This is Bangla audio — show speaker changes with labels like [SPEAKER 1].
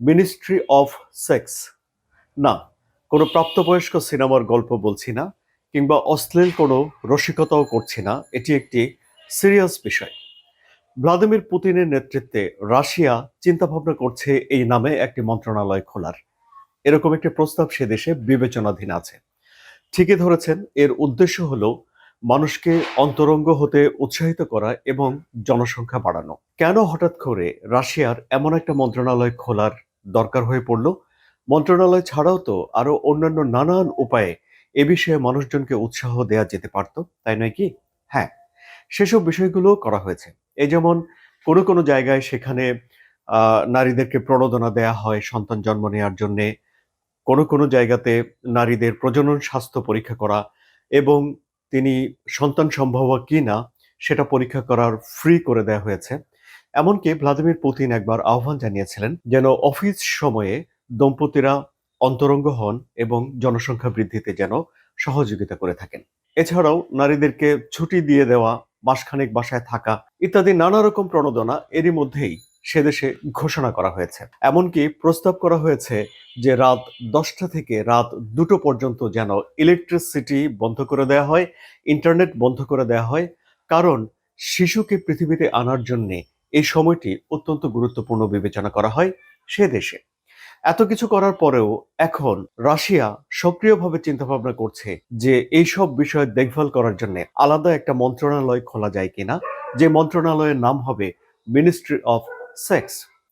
[SPEAKER 1] Ministry of sex. না, কোনো প্রাপ্তবয়স্ক সিনেমার গল্প বলছি না, কিংবা অশ্লীল কোনো রসিকতাও করছি না। এটি একটি সিরিয়াস বিষয়। ভ্লাদিমির পুতিনের নেতৃত্বে রাশিয়া চিন্তাভাবনা করছে এই নামে একটি মন্ত্রণালয় খোলার। এরকম একটি প্রস্তাব সে দেশে বিবেচনাধীন আছে। ঠিকই ধরেছেন, এর উদ্দেশ্য হলো মানুষকে অন্তরঙ্গ হতে উৎসাহিত করা এবং জনসংখ্যা বাড়ানো। কেন হঠাৎ করে রাশিয়ার এমন একটা মন্ত্রণালয় খোলার দরকার হয়ে পড়ল? মন্ত্রণালয় ছাড়াও তো আরো অন্যান্য নানান উপায়ে এ বিষয়ে মানুষজনকে উৎসাহ দেওয়া যেতে পারত, তাই নয় কি? হ্যাঁ, সেসব বিষয়গুলো করা হয়েছে। এই যেমন কোনো কোনো জায়গায় সেখানে নারীদেরকে প্রণোদনা দেয়া হয় সন্তান জন্ম নেওয়ার জন্যে। কোনো কোনো জায়গাতে নারীদের প্রজনন স্বাস্থ্য পরীক্ষা করা এবং তিনি সন্তান সম্ভবা কিনা সেটা পরীক্ষা করার ফ্রি করে দেয়া হয়েছে। এমনকি ভ্লাদিমির পুতিন একবার আহ্বান জানিয়েছিলেন যেন অফিস সময়ে দম্পতিরা অন্তরঙ্গ হন এবং জনসংখ্যা বৃদ্ধিতে যেন সহযোগিতা করে থাকেন। এছাড়াও নারীদেরকে ছুটি দিয়ে দেওয়া, মাসখানেক বাসায় থাকা ইত্যাদি নানা রকম প্রণোদনা এরই মধ্যেই সেদেশে ঘোষণা করা হয়েছে। এমনকি প্রস্তাব করা হয়েছে যে রাত 10টা থেকে রাত 2টো পর্যন্ত যেন ইলেকট্রিসিটি বন্ধ করে দেওয়া হয়, ইন্টারনেট বন্ধ করে দেওয়া হয়। কারণ শিশুকে পৃথিবীতে আনার জন্যে এই সময়টি অত্যন্ত গুরুত্বপূর্ণ বিবেচনা করা হয় সে দেশে। এত কিছু করার পরেও এখন রাশিয়া সক্রিয়ভাবে চিন্তাভাবনা করছে যে এইসব বিষয় দেখভাল করার জন্য আলাদা একটা মন্ত্রণালয় খোলা যায় কিনা, যে মন্ত্রণালয়ের নাম হবে মিনিস্ট্রি অফ সেক্স।